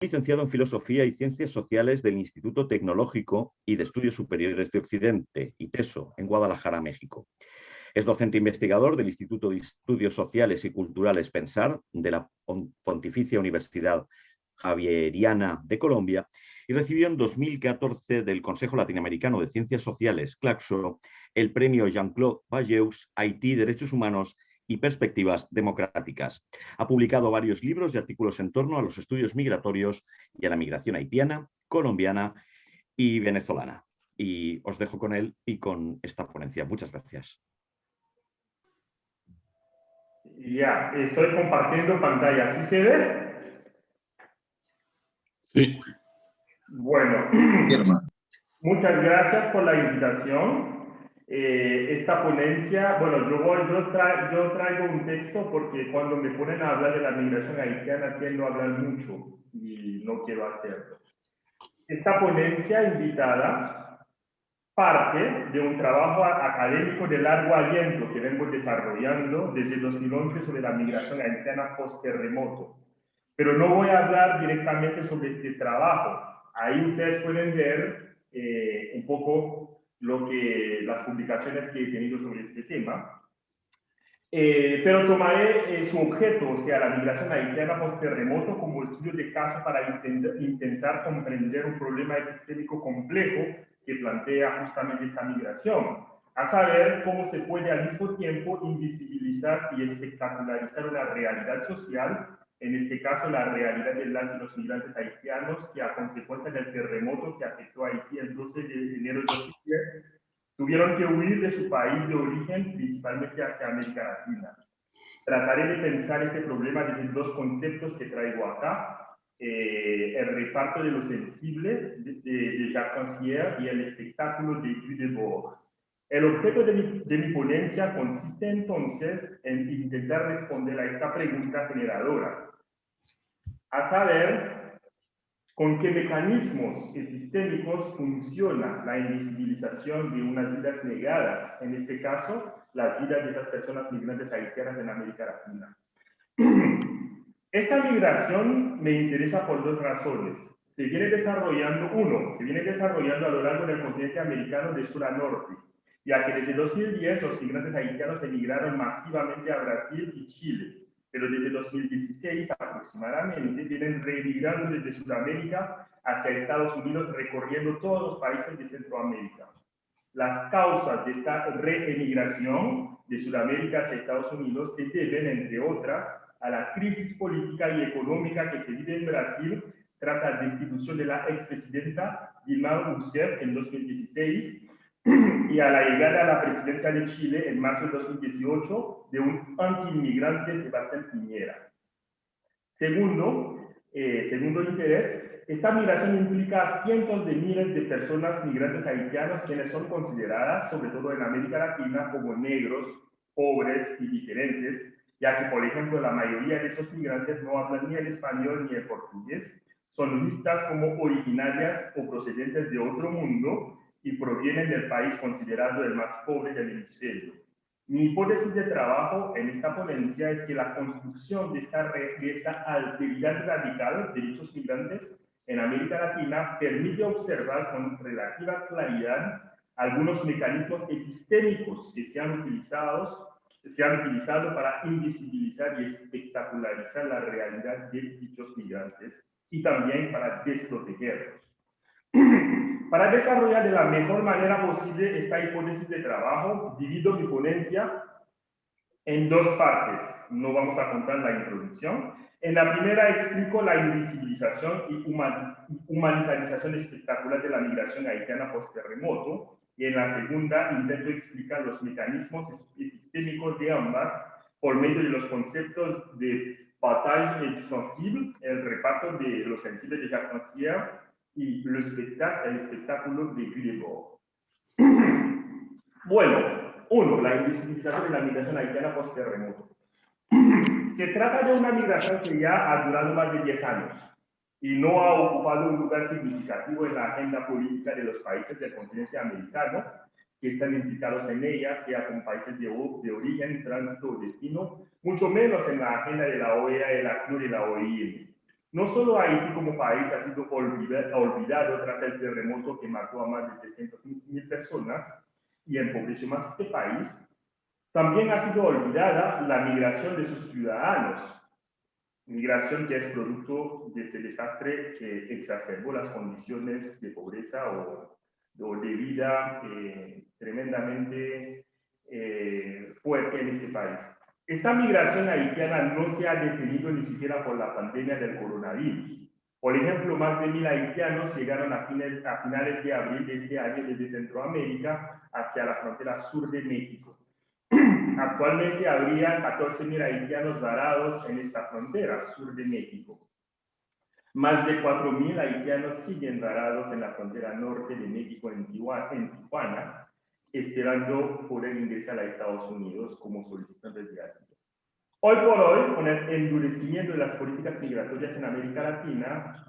licenciado en Filosofía y Ciencias Sociales del Instituto Tecnológico y de Estudios Superiores de Occidente, ITESO, en Guadalajara, México. Es docente investigador del Instituto de Estudios Sociales y Culturales Pensar de la Pontificia Universidad Javeriana de Colombia y recibió en 2014 del Consejo Latinoamericano de Ciencias Sociales, CLACSO, el premio Jean-Claude Valleus, Haití, Derechos Humanos y Perspectivas Democráticas. Ha publicado varios libros y artículos en torno a los estudios migratorios y a la migración haitiana, colombiana y venezolana. Y os dejo con él y con esta ponencia. Muchas gracias. Ya, estoy compartiendo pantalla. ¿Sí se ve? Sí. Bueno, muchas gracias por la invitación. Esta ponencia, bueno, yo traigo un texto porque cuando me ponen a hablar de la migración haitiana tiendo a hablar mucho y no quiero hacerlo. Esta ponencia invitada parte de un trabajo académico de largo aliento que vengo desarrollando desde 2011 sobre la migración haitiana post-terremoto. Pero no voy a hablar directamente sobre este trabajo. Ahí ustedes pueden ver un poco las publicaciones que he tenido sobre este tema. Pero tomaré su objeto, o sea, la migración haitiana post-terremoto, como estudio de caso para intentar comprender un problema epistémico complejo que plantea justamente esta migración, a saber cómo se puede al mismo tiempo invisibilizar y espectacularizar una realidad social, en este caso la realidad de las y los migrantes haitianos que a consecuencia del terremoto que afectó a Haití el 12 de enero de 2010, tuvieron que huir de su país de origen, principalmente hacia América Latina. Trataré de pensar este problema desde dos conceptos que traigo acá, el reparto de lo sensible de Jacques Rancière y el espectáculo de Guy Debord. El objeto de mi ponencia consiste entonces en intentar responder a esta pregunta generadora, a saber, ¿con qué mecanismos epistémicos funciona la invisibilización de unas vidas negadas, en este caso, las vidas de esas personas migrantes haitianas en América Latina? Esta migración me interesa por dos razones. Se viene desarrollando a lo largo del continente americano de sur a norte, ya que desde 2010 los migrantes haitianos emigraron masivamente a Brasil y Chile, pero desde 2016 aproximadamente vienen reemigrando desde Sudamérica hacia Estados Unidos, recorriendo todos los países de Centroamérica. Las causas de esta reemigración de Sudamérica hacia Estados Unidos se deben, entre otras, a la crisis política y económica que se vive en Brasil tras la destitución de la expresidenta Dilma Rousseff en 2016 y a la llegada a la presidencia de Chile en marzo de 2018 de un antiinmigrante, Sebastián Piñera. Segundo interés, esta migración implica a cientos de miles de personas migrantes haitianos quienes son consideradas, sobre todo en América Latina, como negros, pobres y diferentes, ya que, por ejemplo, la mayoría de esos migrantes no hablan ni el español ni el portugués, son vistas como originarias o procedentes de otro mundo y provienen del país considerado el más pobre del hemisferio. Mi hipótesis de trabajo en esta ponencia es que la construcción de esta alteridad radical de dichos migrantes en América Latina permite observar con relativa claridad algunos mecanismos epistémicos que se han utilizado para invisibilizar y espectacularizar la realidad de dichos migrantes y también para desprotegerlos. Para desarrollar de la mejor manera posible esta hipótesis de trabajo, divido mi ponencia en dos partes. No vamos a contar la introducción. En la primera explico la invisibilización y humanitarización espectacular de la migración haitiana post-terremoto, y en la segunda intento explicar los mecanismos epistémicos de ambas por medio de los conceptos de partage et sensible, el reparto de lo sensible de Jacques Rancière, y el espectáculo de Guy Debord. Bueno, uno, la invisibilización de la migración haitiana post-terremoto. Se trata de una migración que ya ha durado más de 10 años y no ha ocupado un lugar significativo en la agenda política de los países del continente americano que están implicados en ella, sea como países de origen, tránsito o destino, mucho menos en la agenda de la OEA, el ACNUR y la OIM. No solo Haití como país ha sido olvidado tras el terremoto que mató a más de 300.000 personas y empobreció más este país, también ha sido olvidada la migración de sus ciudadanos, migración que es producto de este desastre que exacerbó las condiciones de pobreza o de vida tremendamente fuerte en este país. Esta migración haitiana no se ha detenido ni siquiera por la pandemia del coronavirus. Por ejemplo, más de 1.000 haitianos llegaron a finales de abril de este año desde Centroamérica hacia la frontera sur de México. Actualmente habría 14.000 haitianos varados en esta frontera sur de México. Más de 4.000 haitianos siguen varados en la frontera norte de México en Tijuana, esperando poder ingresar a Estados Unidos como solicitantes de asilo. Hoy por hoy, con el endurecimiento de las políticas migratorias en América Latina,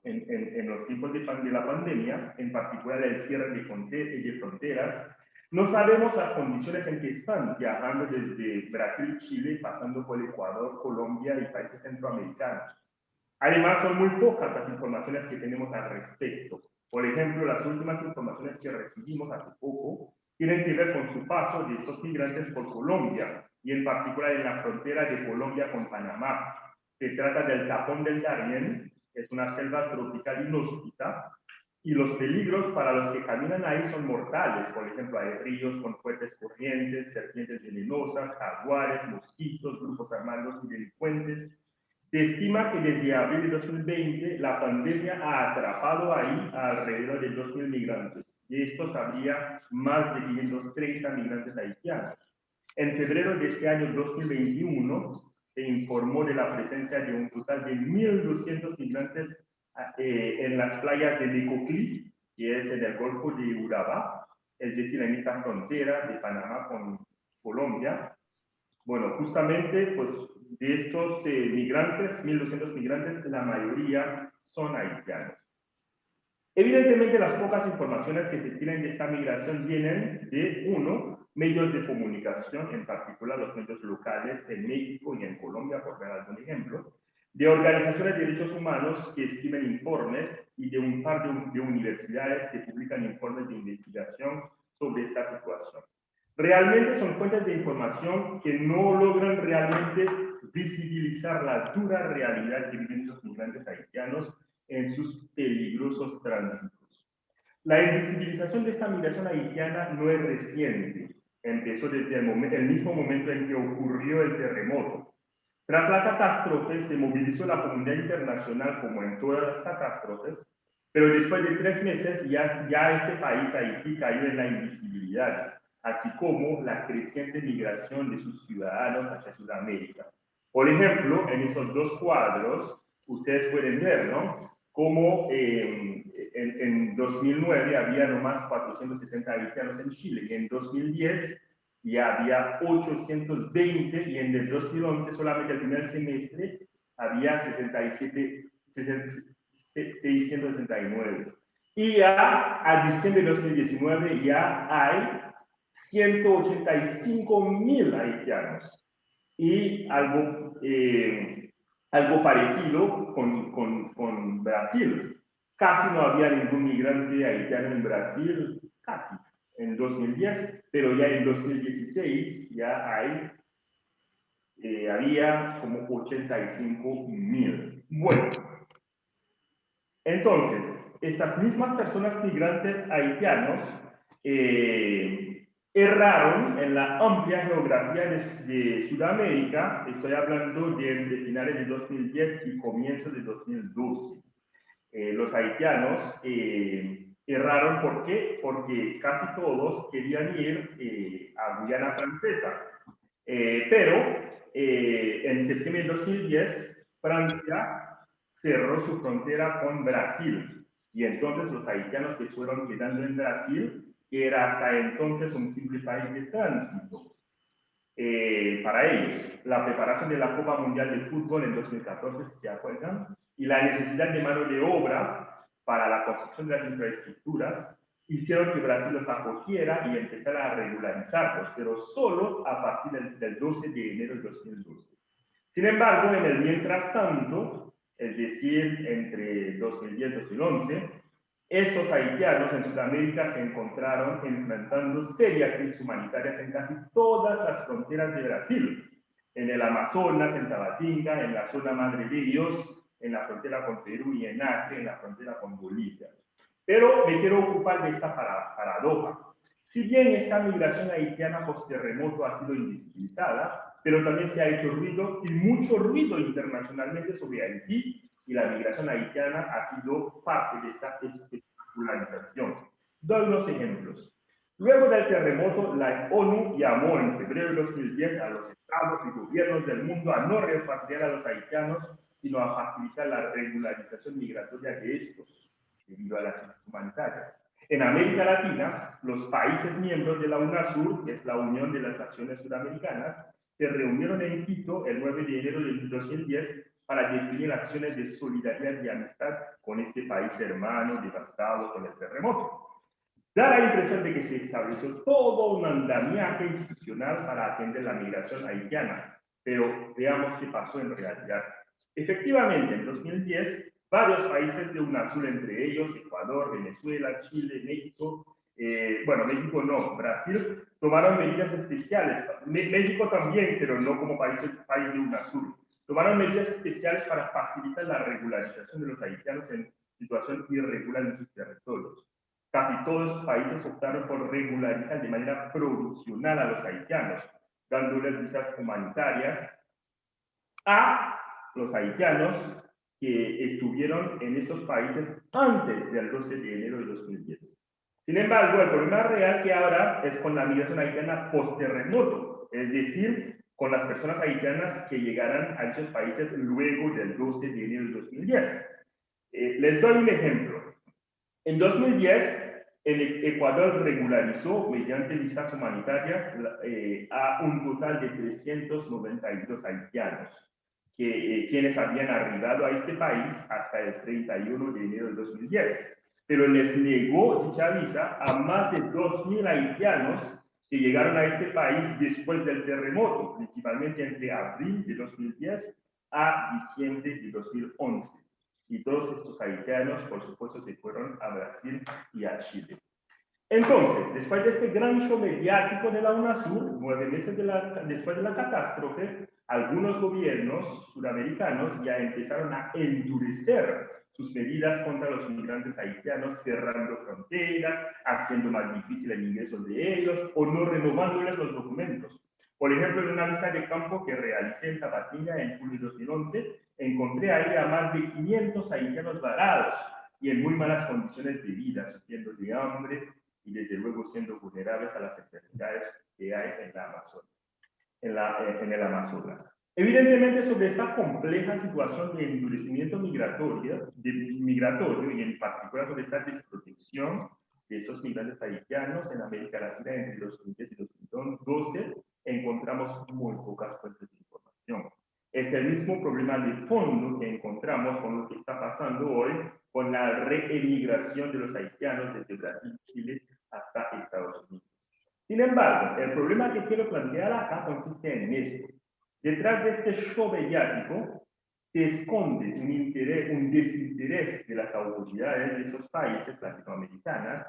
en los tiempos de la pandemia, en particular el cierre de fronteras, no sabemos las condiciones en que están viajando desde Brasil y Chile, pasando por Ecuador, Colombia y países centroamericanos. Además, son muy pocas las informaciones que tenemos al respecto. Por ejemplo, las últimas informaciones que recibimos hace poco tienen que ver con su paso de estos migrantes por Colombia, y en particular en la frontera de Colombia con Panamá. Se trata del Tapón del Darién, que es una selva tropical inhóspita, y los peligros para los que caminan ahí son mortales. Por ejemplo, hay ríos con fuertes corrientes, serpientes venenosas, jaguares, mosquitos, grupos armados y delincuentes. Se estima que desde abril de 2020 la pandemia ha atrapado ahí a alrededor de 2.000 migrantes. De estos habría más de 530 migrantes haitianos. En febrero de este año 2021 se informó de la presencia de un total de 1.200 migrantes en las playas de Lecoclí, que es en el Golfo de Urabá, es decir, en esta frontera de Panamá con Colombia. Bueno, justamente, pues, de estos migrantes, 1.200 migrantes, la mayoría son haitianos. Evidentemente, las pocas informaciones que se tienen de esta migración vienen de, uno, medios de comunicación, en particular los medios locales en México y en Colombia, por dar algún ejemplo, de organizaciones de derechos humanos que escriben informes y de un par de universidades que publican informes de investigación sobre esta situación. Realmente son fuentes de información que no logran realmente visibilizar la dura realidad que viven los migrantes haitianos en sus peligrosos tránsitos. La invisibilización de esta migración haitiana no es reciente, empezó desde el mismo momento en que ocurrió el terremoto. Tras la catástrofe se movilizó la comunidad internacional como en todas las catástrofes, pero después de 3 meses ya este país, Haití, cayó en la invisibilidad, así como la creciente migración de sus ciudadanos hacia Sudamérica. Por ejemplo, en esos dos cuadros, ustedes pueden ver, ¿no?, como en 2009 había nomás 470 haitianos en Chile, y en 2010 ya había 820, y en el 2011, solamente el primer semestre, había 669. Y ya a diciembre de 2019 ya hay 185.000 haitianos. Y algo parecido con Brasil. Casi no había ningún migrante haitiano en Brasil, casi, en 2010, pero ya en 2016 ya había como 85.000. Bueno, entonces, estas mismas personas migrantes haitianos erraron en la amplia geografía de Sudamérica. Estoy hablando de finales de 2010 y comienzos de 2012. Los haitianos erraron, ¿por qué? Porque casi todos querían ir a Guyana Francesa. Pero en septiembre de 2010, Francia cerró su frontera con Brasil. Y entonces los haitianos se fueron quedando en Brasil, que era hasta entonces un simple país de tránsito para ellos. La preparación de la Copa Mundial de Fútbol en 2014, si se acuerdan, y la necesidad de mano de obra para la construcción de las infraestructuras hicieron que Brasil los acogiera y empezara a regularizarlos, pero solo a partir del 12 de enero de 2012. Sin embargo, en el mientras tanto, es decir, entre 2010 y 2011, estos haitianos en Sudamérica se encontraron enfrentando serias crisis humanitarias en casi todas las fronteras de Brasil, en el Amazonas, en Tabatinga, en la zona Madre de Dios, en la frontera con Perú y en Acre, en la frontera con Bolivia. Pero me quiero ocupar de esta paradoja. Si bien esta migración haitiana post-terremoto ha sido invisibilizada, pero también se ha hecho ruido y mucho ruido internacionalmente sobre Haití, y la migración haitiana ha sido parte de esta especulación. Doy unos ejemplos. Luego del terremoto, la ONU llamó en febrero de 2010 a los estados y gobiernos del mundo a no repatriar a los haitianos, sino a facilitar la regularización migratoria de estos, debido a la crisis humanitaria. En América Latina, los países miembros de la UNASUR, que es la Unión de las Naciones Suramericanas, se reunieron en Quito el 9 de enero de 2010 para definir acciones de solidaridad y amistad con este país hermano devastado con el terremoto. Da la impresión de que se estableció todo un andamiaje institucional para atender la migración haitiana, pero veamos qué pasó en realidad. Efectivamente, en 2010, varios países de UNASUR, entre ellos Ecuador, Venezuela, Chile, México, México no, Brasil, tomaron medidas especiales. México también, pero no como país de UNASUR. Tomaron medidas especiales para facilitar la regularización de los haitianos en situación irregular en sus territorios. Casi todos los países optaron por regularizar de manera provisional a los haitianos, dándoles visas humanitarias a los haitianos que estuvieron en esos países antes del 12 de enero de 2010. Sin embargo, el problema real que ahora es con la migración haitiana post-terremoto, es decir, con las personas haitianas que llegarán a esos países luego del 12 de enero de 2010. Les doy un ejemplo. En 2010, el Ecuador regularizó mediante visas humanitarias a un total de 392 haitianos, quienes habían arribado a este país hasta el 31 de enero de 2010. Pero les negó dicha visa a más de 2.000 haitianos que llegaron a este país después del terremoto, principalmente entre abril de 2010 a diciembre de 2011. Y todos estos haitianos, por supuesto, se fueron a Brasil y a Chile. Entonces, después de este gran show mediático de la UNASUR, 9 meses después de la catástrofe, algunos gobiernos sudamericanos ya empezaron a endurecer sus medidas contra los migrantes haitianos, cerrando fronteras, haciendo más difícil el ingreso de ellos o no renovándoles los documentos. Por ejemplo, en una visa de campo que realicé en Tabatinga en julio de 2011, encontré ahí a más de 500 haitianos varados y en muy malas condiciones de vida, sufriendo de hambre y desde luego siendo vulnerables a las enfermedades que hay en la Amazonas, en el Amazonas. Evidentemente, sobre esta compleja situación de endurecimiento migratorio y en particular sobre esta desprotección de esos migrantes haitianos en América Latina entre 2010 y 2012, encontramos muy pocas fuentes de información. Es el mismo problema de fondo que encontramos con lo que está pasando hoy con la reemigración de los haitianos desde Brasil y Chile hasta Estados Unidos. Sin embargo, el problema que quiero plantear acá consiste en esto. Detrás de este show mediático se esconde un desinterés de las autoridades de esos países latinoamericanos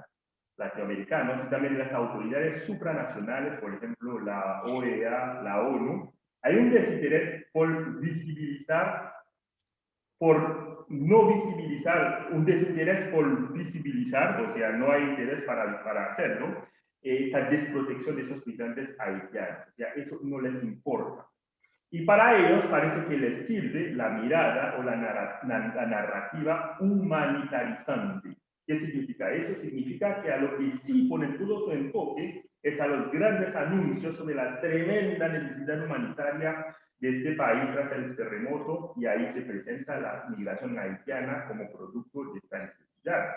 y también de las autoridades supranacionales, por ejemplo, la OEA, la ONU. Hay un desinterés por visibilizar, por no visibilizar, un desinterés por visibilizar, o sea, no hay interés para hacerlo, esta desprotección de esos migrantes haitianos. Ya eso no les importa. Y para ellos parece que les sirve la mirada o la narrativa humanitarizante. ¿Qué significa eso? Significa que a lo que sí ponen todo su enfoque es a los grandes anuncios sobre la tremenda necesidad humanitaria de este país tras el terremoto, y ahí se presenta la migración haitiana como producto de esta necesidad.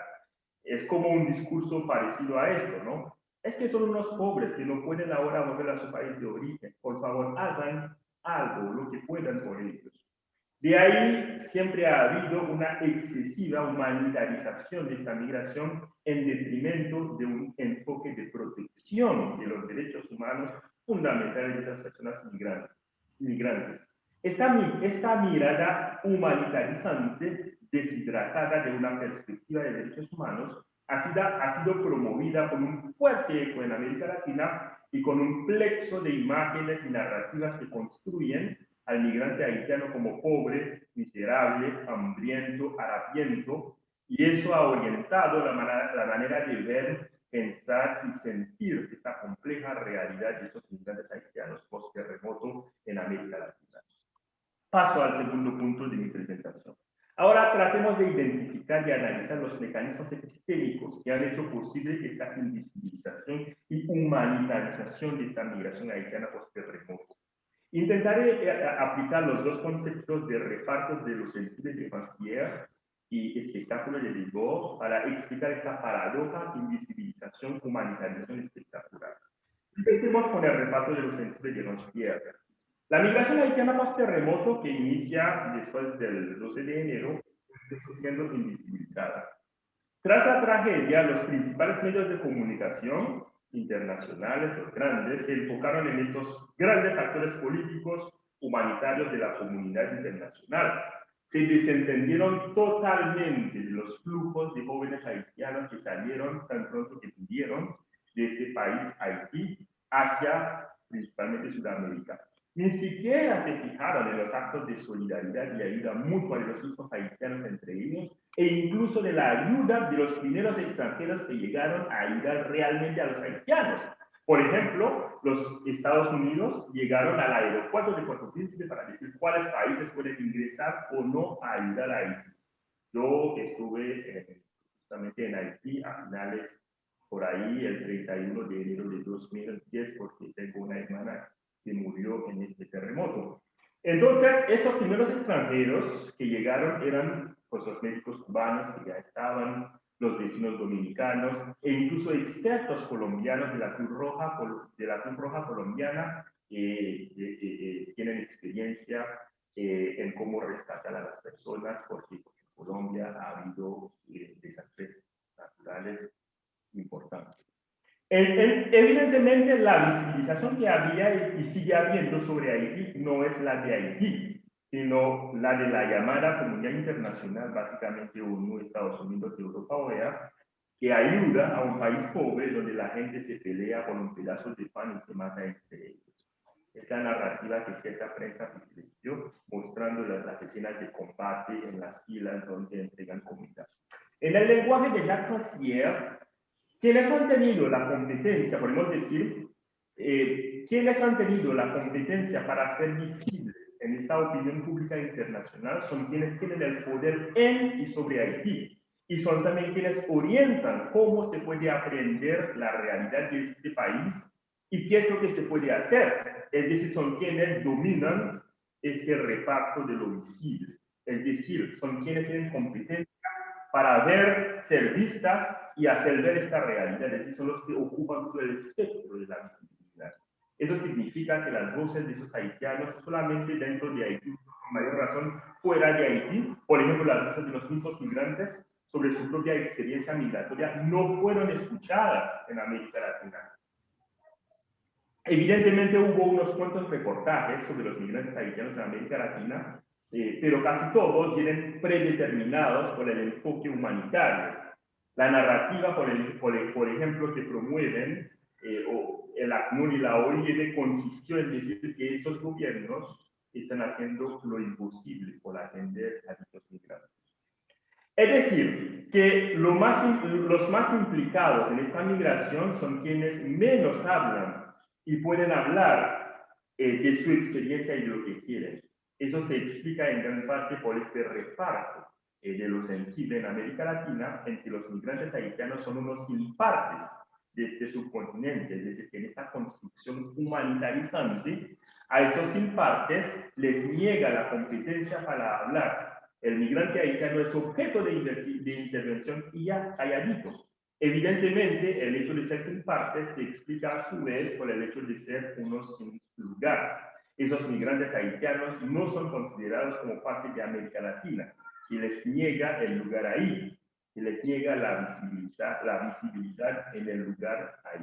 Es como un discurso parecido a esto, ¿no? Es que son unos pobres que no pueden ahora volver a su país de origen. Por favor, hagan algo, lo que puedan por ellos. De ahí siempre ha habido una excesiva humanitarización de esta migración en detrimento de un enfoque de protección de los derechos humanos fundamentales de esas personas migrantes. Esta mirada humanitarizante, deshidratada de una perspectiva de derechos humanos, ha sido promovida con un fuerte eco en América Latina y con un plexo de imágenes y narrativas que construyen al migrante haitiano como pobre, miserable, hambriento, harapiento, y eso ha orientado la manera de ver, pensar y sentir esta compleja realidad de esos migrantes haitianos post-terremoto en América Latina. Paso al segundo punto de mi presentación. Ahora tratemos de identificar y analizar los mecanismos epistémicos que han hecho posible esta invisibilización y humanitarización de esta migración haitiana post-terremoto. Intentaré aplicar los dos conceptos de reparto de los sensibles de Rancière y espectáculo de Debord para explicar esta paradoja, invisibilización, humanitarización espectacular. Empecemos con el reparto de los sensibles de Rancière. La migración haitiana post-terremoto, que inicia después del 12 de enero, está siendo invisibilizada. Tras la tragedia, los principales medios de comunicación internacionales, los grandes, se enfocaron en estos grandes actores políticos humanitarios de la comunidad internacional. Se desentendieron totalmente de los flujos de jóvenes haitianos que salieron tan pronto que pudieron de este país, Haití, hacia principalmente Sudamérica. Ni siquiera se fijaron en los actos de solidaridad y ayuda mutua de los mismos haitianos entre ellos, e incluso de la ayuda de los primeros extranjeros que llegaron a ayudar realmente a los haitianos. Por ejemplo, los Estados Unidos llegaron al aeropuerto de Puerto Príncipe para decir cuáles países pueden ingresar o no a ayudar a Haití. Yo estuve justamente en Haití a finales por ahí, el 31 de enero de 2010, porque tengo una hermana que murió en este terremoto. Entonces, esos primeros extranjeros que llegaron eran pues, los médicos cubanos que ya estaban, los vecinos dominicanos e incluso expertos colombianos de la Cruz Roja colombiana que tienen experiencia en cómo rescatar a las personas, porque en Colombia ha habido desastres naturales importantes. Evidentemente, la visibilización que había y sigue habiendo sobre Haití no es la de Haití, sino la de la llamada comunidad internacional, básicamente ONU, Estados Unidos, Europa, OEA, que ayuda a un país pobre donde la gente se pelea con un pedazo de pan y se mata entre ellos. Esta narrativa que cierta prensa privilegió, mostrando las escenas de combate en las filas donde entregan comida. En el lenguaje de Jacques Rancière, quienes han tenido la competencia, podemos decir, quienes han tenido la competencia para ser visibles en esta opinión pública internacional son quienes tienen el poder en y sobre Haití, y son también quienes orientan cómo se puede aprender la realidad de este país y qué es lo que se puede hacer. Es decir, son quienes dominan este reparto de lo visible. Es decir, son quienes tienen competencia para ver, ser vistas y hacer ver esta realidad. Es decir, son los que ocupan todo el espectro de la visibilidad. Eso significa que las voces de esos haitianos, no solamente dentro de Haití, con mayor razón fuera de Haití, por ejemplo, las voces de los mismos migrantes sobre su propia experiencia migratoria, no fueron escuchadas en América Latina. Evidentemente hubo unos cuantos reportajes sobre los migrantes haitianos en América Latina, pero casi todos vienen predeterminados por el enfoque humanitario. La narrativa, por ejemplo, que promueven el ACNUR y la OIM consistió en decir que estos gobiernos están haciendo lo imposible por atender a estos migrantes. Es decir, que los más implicados en esta migración son quienes menos hablan y pueden hablar de su experiencia y de lo que quieren. Eso se explica en gran parte por este reparto de lo sensible en América Latina, en que los migrantes haitianos son unos impartes de este subcontinente, es decir, que en esta construcción humanitarizante a esos impartes les niega la competencia para hablar. El migrante haitiano es objeto de intervención y ya calladito. Evidentemente, el hecho de ser sin partes se explica a su vez por el hecho de ser unos sin lugar. Esos migrantes haitianos no son considerados como parte de América Latina. Se les niega el lugar ahí. Se les niega la visibilidad en el lugar ahí.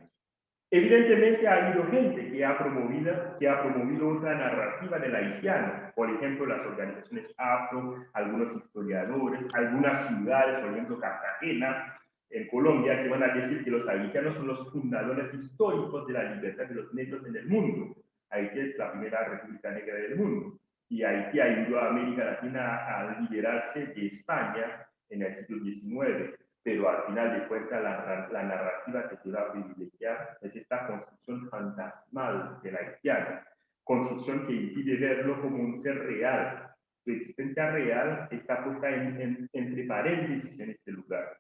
Evidentemente ha habido gente que ha promovido otra narrativa del haitiano, por ejemplo, las organizaciones afro, algunos historiadores, algunas ciudades, por ejemplo, Cartagena, en Colombia, que van a decir que los haitianos son los fundadores históricos de la libertad de los negros en el mundo. Haití es la primera república negra del mundo y Haití ayudó a América Latina a liberarse de España en el siglo XIX. Pero al final de cuentas la narrativa que se va a privilegiar es esta construcción fantasmal del haitiano, construcción que impide verlo como un ser real. Su existencia real está puesta entre paréntesis en este lugar.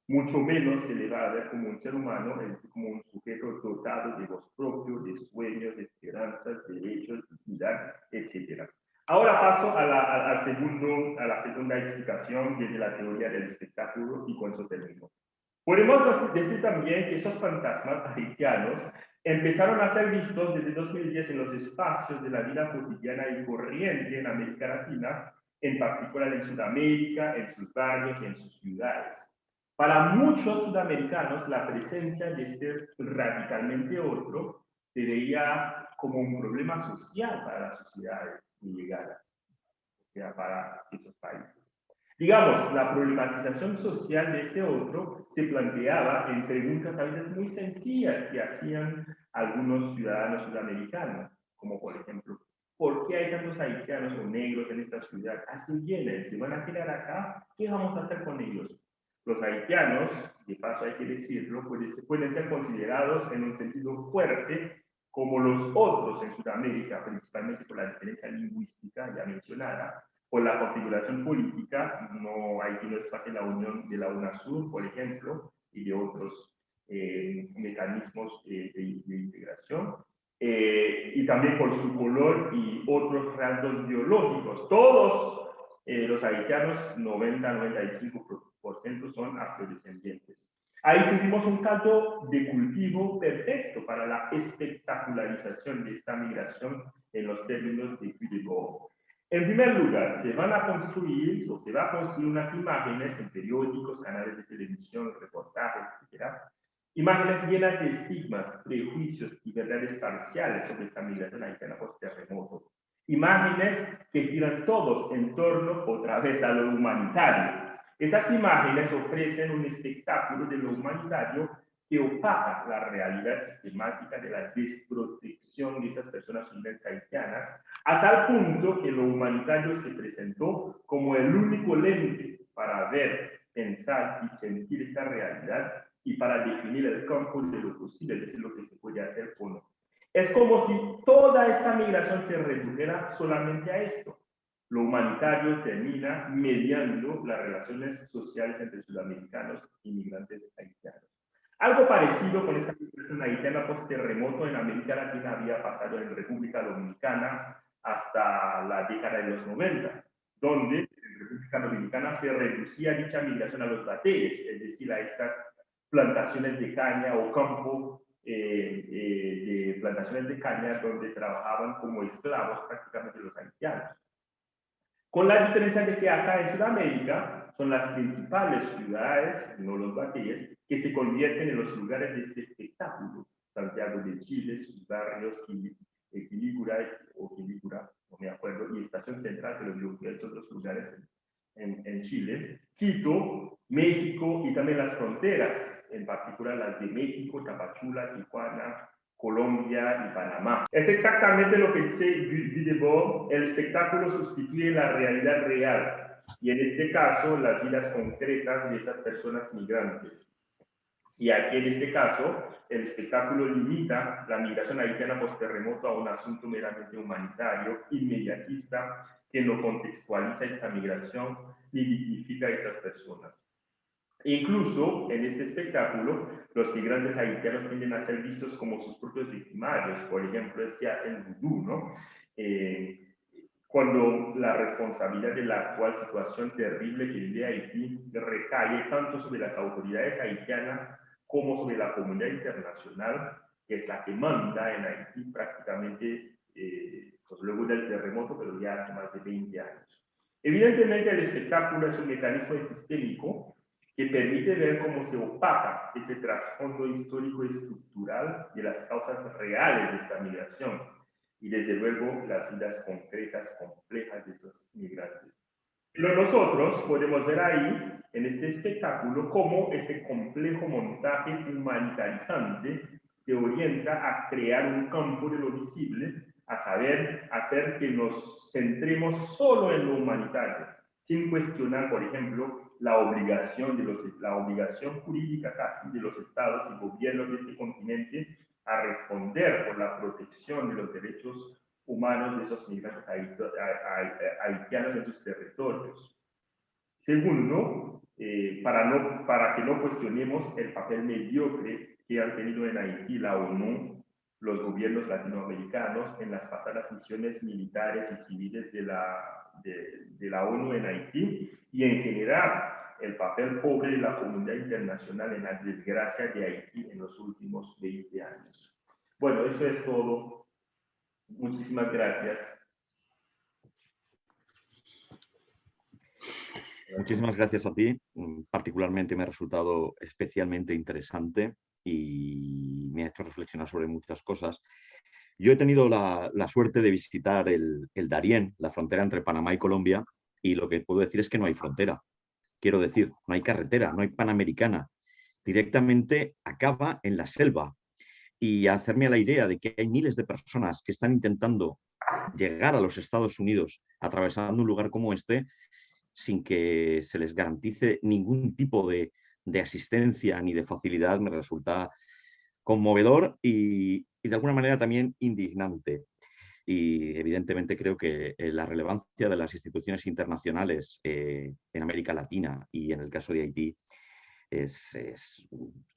Mucho menos se le va a ver como un ser humano, es decir, como un sujeto dotado de voz propia, de sueños, de esperanzas, de derechos, dignidad, etc. Ahora paso a la segunda explicación desde la teoría del espectáculo y con eso termino. Podemos decir también que esos fantasmas haitianos empezaron a ser vistos desde 2010 en los espacios de la vida cotidiana y corriente en América Latina, en particular en Sudamérica, en sus barrios y en sus ciudades. Para muchos sudamericanos, la presencia de este radicalmente otro se veía como un problema social para las sociedades ilegales, o sea, para esos países. Digamos, la problematización social de este otro se planteaba en preguntas a veces muy sencillas que hacían algunos ciudadanos sudamericanos, como por ejemplo, ¿por qué hay tantos haitianos o negros en esta ciudad? ¿A qué vienen? ¿Se van a quedar acá? ¿Qué vamos a hacer con ellos? Los haitianos, de paso hay que decirlo, pueden ser considerados en un sentido fuerte como los otros en Sudamérica, principalmente por la diferencia lingüística ya mencionada, por la configuración política. No, Haití no es parte de la Unión de la UNASUR, por ejemplo, y de otros mecanismos de integración, y también por su color y otros rasgos biológicos. Todos los haitianos, 90-95% son afrodescendientes. Ahí tuvimos un caldo de cultivo perfecto para la espectacularización de esta migración en los términos de Puy de Dôme. En primer lugar, se va a construir unas imágenes en periódicos, canales de televisión, reportajes, etc. Imágenes llenas de estigmas, prejuicios y verdades parciales sobre esta migración haitiana post-terremoto. Imágenes que giran todos en torno otra vez a lo humanitario. Esas imágenes ofrecen un espectáculo de lo humanitario que opaca la realidad sistemática de la desprotección de esas personas humildes haitianas, a tal punto que lo humanitario se presentó como el único lente para ver, pensar y sentir esta realidad y para definir el campo de lo posible, es decir, lo que se puede hacer o no. Es como si toda esta migración se redujera solamente a esto. Lo humanitario termina mediando las relaciones sociales entre sudamericanos e inmigrantes haitianos. Algo parecido con esta migración haitiana post-terremoto en América Latina había pasado en República Dominicana hasta la década de los 90, donde en República Dominicana se reducía dicha migración a los batees, es decir, a estas plantaciones de caña o campo de plantaciones de caña donde trabajaban como esclavos prácticamente los haitianos. Con la diferencia de que acá en Sudamérica son las principales ciudades, no los batees, que se convierten en los lugares de este espectáculo. Santiago de Chile, sus barrios, Quilicura, no me acuerdo, y Estación Central, pero yo fui a estos dos lugares en Chile, Quito, México y también las fronteras, en particular las de México, Tapachula, Tijuana, Colombia y Panamá. Es exactamente lo que dice Puy de Dôme: el espectáculo sustituye la realidad real y en este caso las vidas concretas de esas personas migrantes. Y aquí en este caso el espectáculo limita la migración haitiana post-terremoto a un asunto meramente humanitario, inmediatista, que no contextualiza esta migración ni dignifica a estas personas. Incluso en este espectáculo, los migrantes haitianos tienden a ser vistos como sus propios victimarios. Por ejemplo, es que hacen vudú, ¿no? Cuando la responsabilidad de la actual situación terrible que vive Haití recae tanto sobre las autoridades haitianas como sobre la comunidad internacional, que es la que manda en Haití prácticamente pues luego del terremoto, pero ya hace más de 20 años. Evidentemente, el espectáculo es un mecanismo epistémico que permite ver cómo se opaca ese trasfondo histórico y estructural de las causas reales de esta migración y desde luego las vidas concretas, complejas de estos migrantes. Pero nosotros podemos ver ahí, en este espectáculo, cómo este complejo montaje humanitarizante se orienta a crear un campo de lo visible, a saber, hacer que nos centremos solo en lo humanitario, sin cuestionar, por ejemplo, la obligación jurídica casi de los estados y gobiernos de este continente a responder por la protección de los derechos humanos de esos migrantes haitianos en sus territorios. Segundo, para que no cuestionemos el papel mediocre que han tenido en Haití la ONU, los gobiernos latinoamericanos en las pasadas misiones militares y civiles de la ONU en Haití y en general el papel pobre de la comunidad internacional en la desgracia de Haití en los últimos 20 años. Bueno, eso es todo. Muchísimas gracias. Muchísimas gracias a ti. Particularmente me ha resultado especialmente interesante y me ha hecho reflexionar sobre muchas cosas. Yo he tenido la suerte de visitar el Darién, la frontera entre Panamá y Colombia, y lo que puedo decir es que no hay frontera. Quiero decir, no hay carretera, no hay panamericana. Directamente acaba en la selva. Y hacerme a la idea de que hay miles de personas que están intentando llegar a los Estados Unidos atravesando un lugar como este, sin que se les garantice ningún tipo de asistencia ni de facilidad, me resulta conmovedor y de alguna manera también indignante. Y evidentemente creo que la relevancia de las instituciones internacionales en América Latina y en el caso de Haití es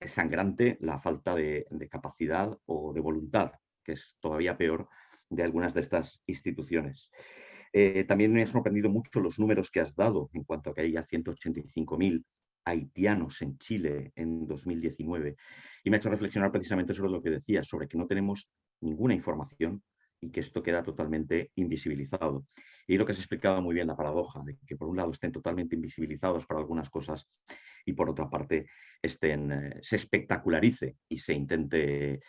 sangrante la falta de capacidad o de voluntad, que es todavía peor, de algunas de estas instituciones. También me han sorprendido mucho los números que has dado en cuanto a que hay ya 185.000 haitianos en Chile en 2019. Y me ha hecho reflexionar precisamente sobre lo que decías, sobre que no tenemos ninguna información y que esto queda totalmente invisibilizado. Y lo que has explicado muy bien, la paradoja de que por un lado estén totalmente invisibilizados para algunas cosas y por otra parte se espectacularice y se intente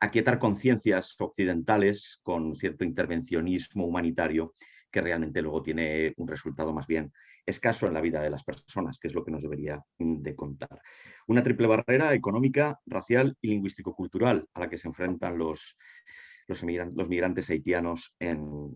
aquietar conciencias occidentales con cierto intervencionismo humanitario que realmente luego tiene un resultado más bien escaso en la vida de las personas, que es lo que nos debería de contar. Una triple barrera económica, racial y lingüístico-cultural a la que se enfrentan los migrantes haitianos en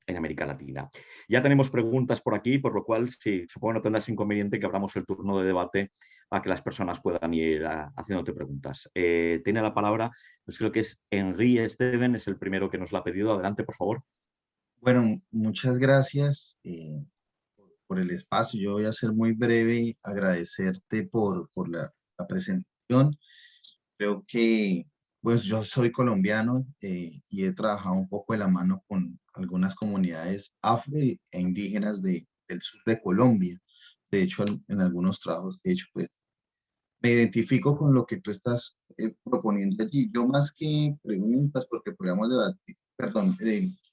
América Latina. Ya tenemos preguntas por aquí, por lo cual sí, supongo que no tendrás inconveniente que abramos el turno de debate a que las personas puedan ir haciéndote preguntas. Tiene la palabra, pues creo que es Henry Steven, es el primero que nos la ha pedido. Adelante, por favor. Bueno, muchas gracias por el espacio. Yo voy a ser muy breve y agradecerte por la presentación. Creo que, pues yo soy colombiano y he trabajado un poco de la mano con algunas comunidades afro e indígenas del sur de Colombia. De hecho, en algunos trabajos que he hecho, pues me identifico con lo que tú estás proponiendo allí. Yo más que preguntas, porque podríamos debatir, perdón,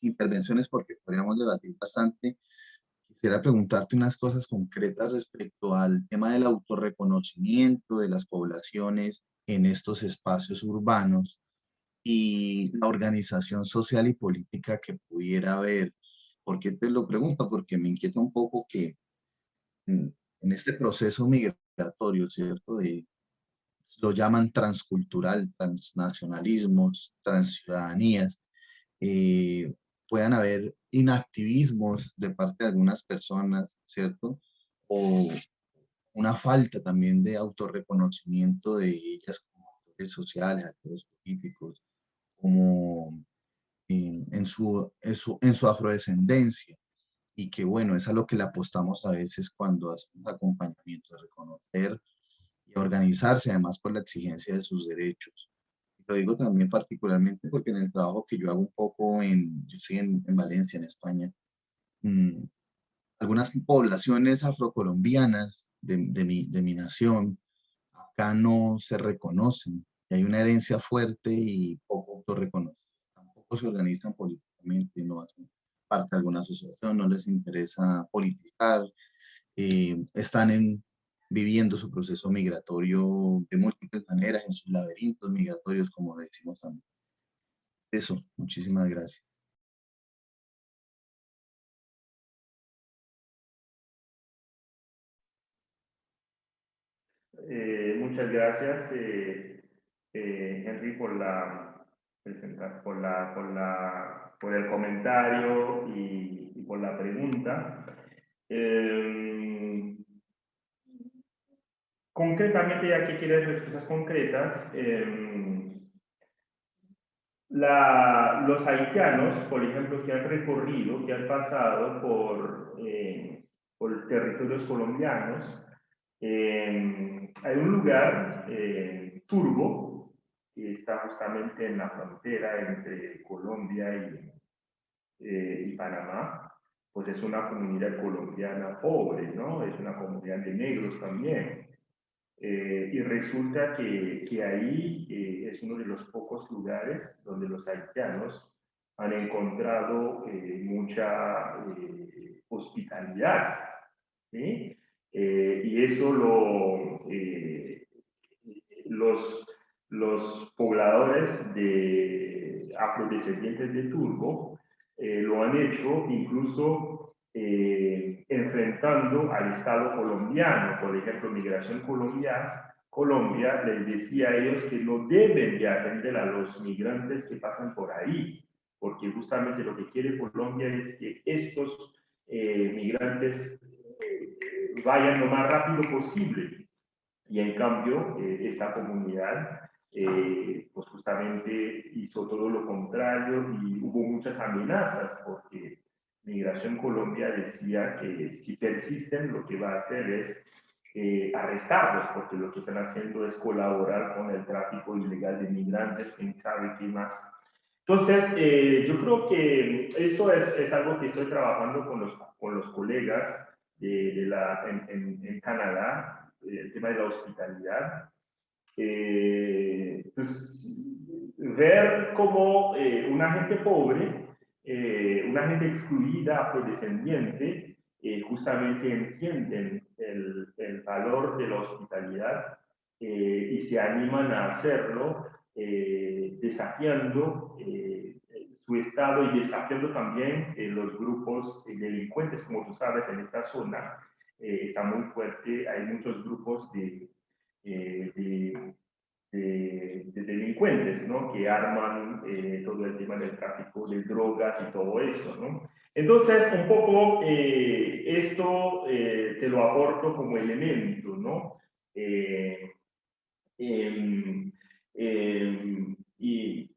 intervenciones, porque podríamos debatir bastante, quisiera preguntarte unas cosas concretas respecto al tema del autorreconocimiento de las poblaciones en estos espacios urbanos y la organización social y política que pudiera haber. ¿Por qué te lo pregunto? Porque me inquieta un poco que en este proceso migratorio, ¿cierto? Lo llaman transcultural, transnacionalismos, transciudadanías, eh, puedan haber inactivismos de parte de algunas personas, ¿cierto? O una falta también de autorreconocimiento de ellas como actores sociales, actores políticos, como en su afrodescendencia. Y que bueno, es a lo que le apostamos a veces cuando hacemos acompañamiento, de reconocer y organizarse además por la exigencia de sus derechos. Lo digo también particularmente porque en el trabajo que yo hago un poco yo estoy en Valencia, en España, mmm, algunas poblaciones afrocolombianas de mi nación acá no se reconocen. Y hay una herencia fuerte y poco autorreconocen. Tampoco se organizan políticamente, no hacen parte de alguna asociación, no les interesa politizar, están viviendo su proceso migratorio de múltiples maneras, en sus laberintos migratorios, como decimos también. Eso, muchísimas gracias. Muchas gracias, Henry, por el comentario y por la pregunta. Concretamente, ya que quieres respuestas concretas, los haitianos, por ejemplo, que han recorrido, que han pasado por territorios colombianos, hay un lugar, Turbo, que está justamente en la frontera entre Colombia y Panamá. Pues es una comunidad colombiana pobre, ¿no? Es una comunidad de negros también. Y resulta que ahí es uno de los pocos lugares donde los haitianos han encontrado mucha hospitalidad, ¿sí? Y eso los pobladores afrodescendientes de Turbo lo han hecho incluso enfrentando al Estado colombiano. Por ejemplo, Migración Colombia les decía a ellos que no deben de atender a los migrantes que pasan por ahí, porque justamente lo que quiere Colombia es que estos migrantes vayan lo más rápido posible. Y en cambio, esta comunidad pues justamente hizo todo lo contrario y hubo muchas amenazas porque Migración Colombia decía que si persisten lo que va a hacer es arrestarlos, porque lo que están haciendo es colaborar con el tráfico ilegal de migrantes, quién sabe qué más. Entonces, yo creo que eso es algo que estoy trabajando con los colegas en Canadá, el tema de la hospitalidad. Pues, ver cómo una gente pobre, una gente excluida, afrodescendiente, justamente entienden el valor de la hospitalidad y se animan a hacerlo, desafiando su estado y desafiando también los grupos delincuentes. Como tú sabes, en esta zona está muy fuerte, hay muchos grupos de delincuentes, ¿no? Que arman todo el tema del tráfico de drogas y todo eso, ¿no? Entonces, un poco esto te lo aporto como elemento, ¿no?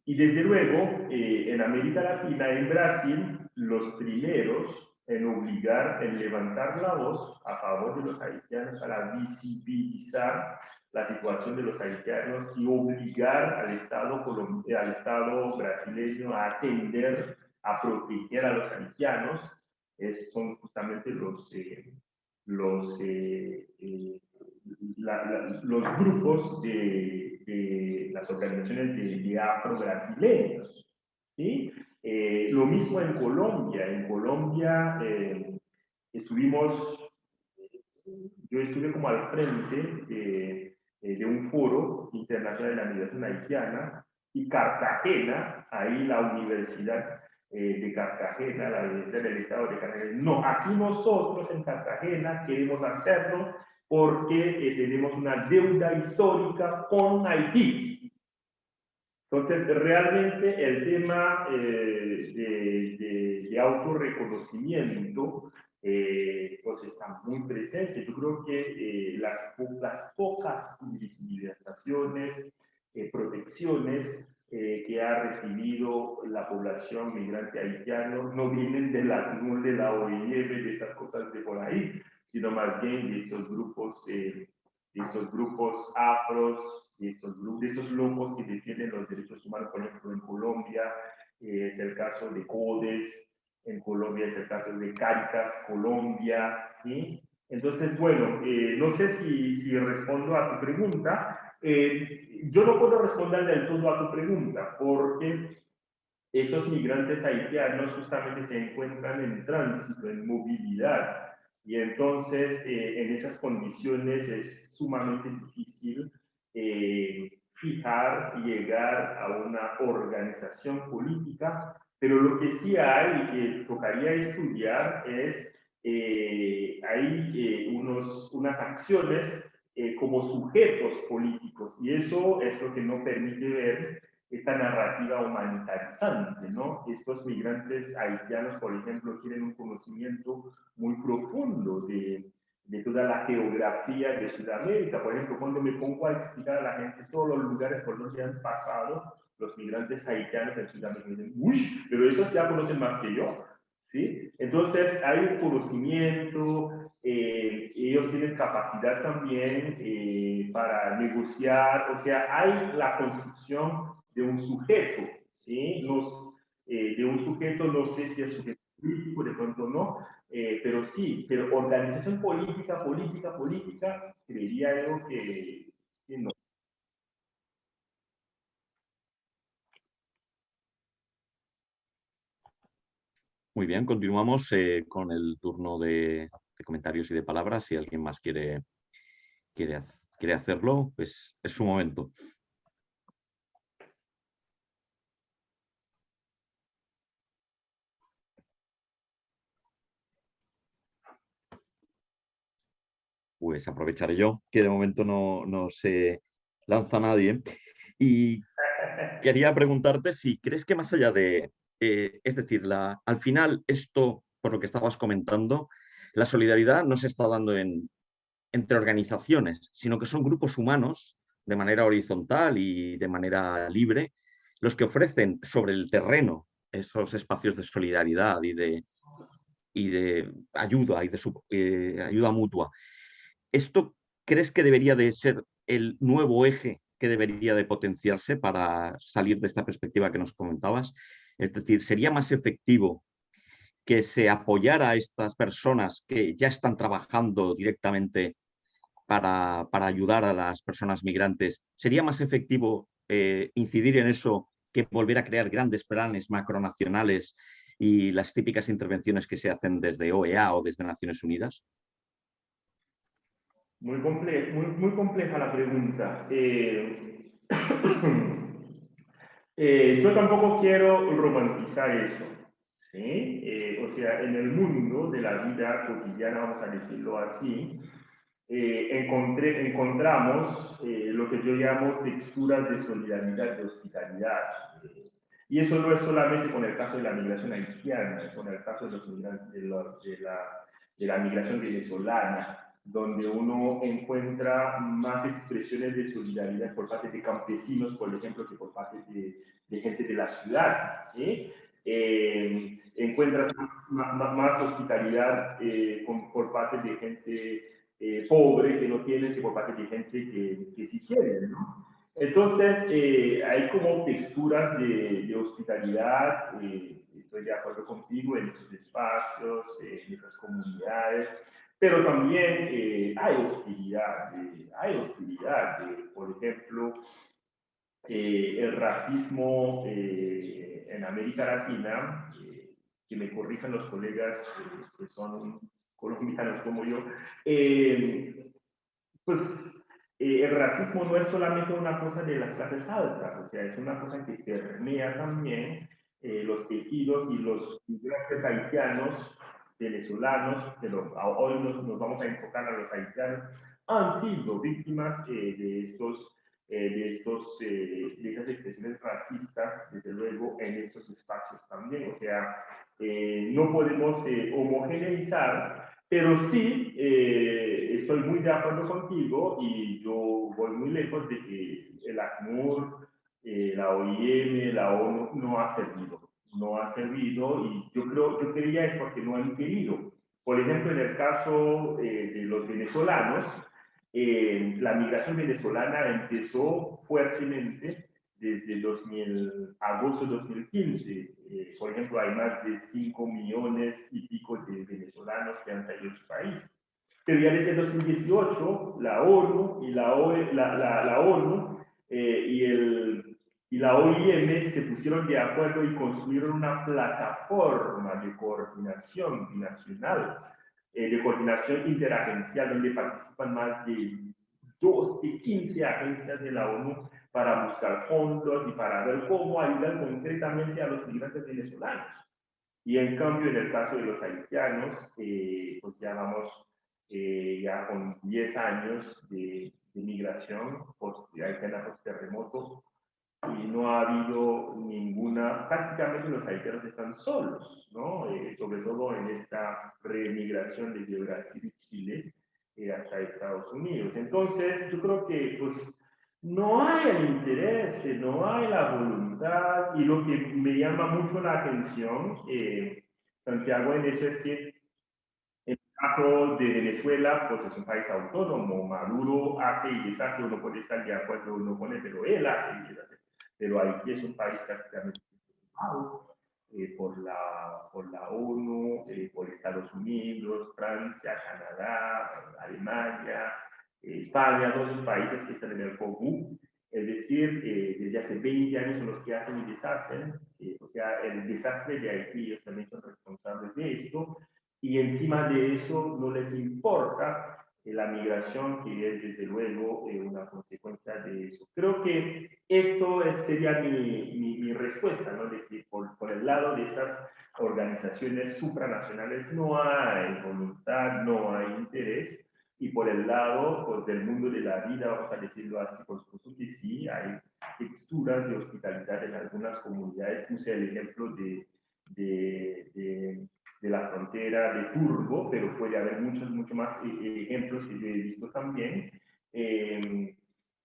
Y desde luego, en América Latina, en Brasil, los primeros en obligar, en levantar la voz a favor de los haitianos para visibilizar la situación de los haitianos y obligar al Estado brasileño a atender, a proteger a los haitianos, son justamente los grupos de las organizaciones de afro-brasileños, ¿sí? Lo mismo en Colombia. En Colombia yo estuve como al frente de un foro internacional de la migración haitiana y Cartagena, ahí la Universidad de Cartagena, la Universidad del Estado de Cartagena, no, aquí nosotros en Cartagena queremos hacerlo porque tenemos una deuda histórica con Haití. Entonces, realmente el tema de autorreconocimiento pues está muy presente. Yo creo que las pocas visibilizaciones, protecciones que ha recibido la población migrante haitiana no vienen de la OIM, de esas cosas de por ahí, sino más bien de estos grupos afros, de esos locos que defienden los derechos humanos. Por ejemplo, en Colombia es el caso de CODES, en Colombia es el caso de Cáritas Colombia, ¿sí? Entonces, bueno, no sé si respondo a tu pregunta. Yo no puedo responder del todo a tu pregunta, porque esos migrantes haitianos justamente se encuentran en tránsito, en movilidad. Y entonces, en esas condiciones es sumamente difícil fijar y llegar a una organización política, pero lo que sí hay y que tocaría estudiar es, hay unas acciones como sujetos políticos, y eso es lo que no permite ver esta narrativa humanitarizante, ¿no? Estos migrantes haitianos, por ejemplo, tienen un conocimiento muy profundo de toda la geografía de Sudamérica. Por ejemplo, cuando me pongo a explicar a la gente todos los lugares por los que han pasado los migrantes haitianos en Sudamérica, me dicen, uy, pero esos ya conocen más que yo, ¿sí? Entonces, hay un conocimiento, ellos tienen capacidad también para negociar, o sea, hay la construcción de un sujeto, ¿sí? De un sujeto, no sé si es sujeto político, de pronto no, pero sí, pero organización política, creería yo que no. Muy bien, continuamos con el turno de comentarios y de palabras. Si alguien más quiere hacerlo, pues es su momento. Pues aprovecharé yo, que de momento no se lanza nadie. Y quería preguntarte si crees que más allá es decir, al final esto, por lo que estabas comentando, la solidaridad no se está dando entre organizaciones, sino que son grupos humanos de manera horizontal y de manera libre los que ofrecen sobre el terreno esos espacios de solidaridad y de ayuda y de ayuda mutua. ¿Esto crees que debería de ser el nuevo eje que debería de potenciarse para salir de esta perspectiva que nos comentabas? Es decir, ¿sería más efectivo que se apoyara a estas personas que ya están trabajando directamente para ayudar a las personas migrantes? ¿Sería más efectivo incidir en eso que volver a crear grandes planes macronacionales y las típicas intervenciones que se hacen desde OEA o desde Naciones Unidas? Muy compleja la pregunta. Yo tampoco quiero romantizar eso, ¿sí? O sea, en el mundo de la vida cotidiana, vamos a decirlo así, encontramos lo que yo llamo texturas de solidaridad, de hospitalidad. Y eso no es solamente con el caso de la migración haitiana, es con el caso de, los migrantes, de la migración venezolana, donde uno encuentra más expresiones de solidaridad por parte de campesinos, por ejemplo, que por parte de gente de la ciudad, ¿sí? Encuentras más hospitalidad por parte de gente pobre que no tiene, que por parte de gente que sí quiere, ¿no? Entonces, hay como texturas de hospitalidad, estoy de acuerdo contigo en esos espacios, en esas comunidades, pero también hay hostilidad, por ejemplo, el racismo en América Latina, que me corrijan los colegas que son colombianos como yo, pues el racismo no es solamente una cosa de las clases altas, o sea, es una cosa que permea también los tejidos y los migrantes haitianos, venezolanos, pero hoy nos vamos a enfocar a los haitianos, han sido víctimas de esas expresiones racistas, desde luego, en estos espacios también. O sea, no podemos homogeneizar, pero sí estoy muy de acuerdo contigo y yo voy muy lejos de que el ACNUR, la OIM, la ONU no ha servido. No ha servido y yo creía es porque no han querido. Por ejemplo, en el caso de los venezolanos, la migración venezolana empezó fuertemente desde agosto de 2015. Por ejemplo, hay más de 5 millones y pico de venezolanos que han salido de su país. Pero ya desde 2018, la ONU y la ONU y la OIM se pusieron de acuerdo y construyeron una plataforma de coordinación binacional de coordinación interagencial, donde participan más de 12, 15 agencias de la ONU para buscar fondos y para ver cómo ayudar concretamente a los migrantes venezolanos. Y en cambio, en el caso de los haitianos, pues ya vamos ya con 10 años de migración haitiana post-terremoto, y no ha habido ninguna, prácticamente los haitianos están solos, ¿no? Sobre todo en esta remigración desde Brasil y Chile hasta Estados Unidos. Entonces, yo creo que pues no hay el interés, no hay la voluntad, y lo que me llama mucho la atención, Santiago, en eso es que en el caso de Venezuela, pues es un país autónomo. Maduro hace y deshace, uno puede estar de acuerdo o no con él, pero él hace y deshace. Pero Haití es un país prácticamente ocupado por la ONU, por Estados Unidos, Francia, Canadá, Alemania, España, todos esos países que están en el COGU. Es decir, desde hace 20 años son los que hacen y deshacen. O sea, el desastre de Haití, ellos también son responsables de esto. Y encima de eso no les importa la migración, que es desde luego una consecuencia de eso. Creo que esto sería mi respuesta, ¿no? De que por el lado de estas organizaciones supranacionales no hay voluntad, no hay interés, y por el lado pues, del mundo de la vida, vamos a decirlo así, por supuesto que sí, hay texturas de hospitalidad en algunas comunidades. Puse el ejemplo de la frontera de Turbo, pero puede haber muchos más ejemplos que yo he visto también.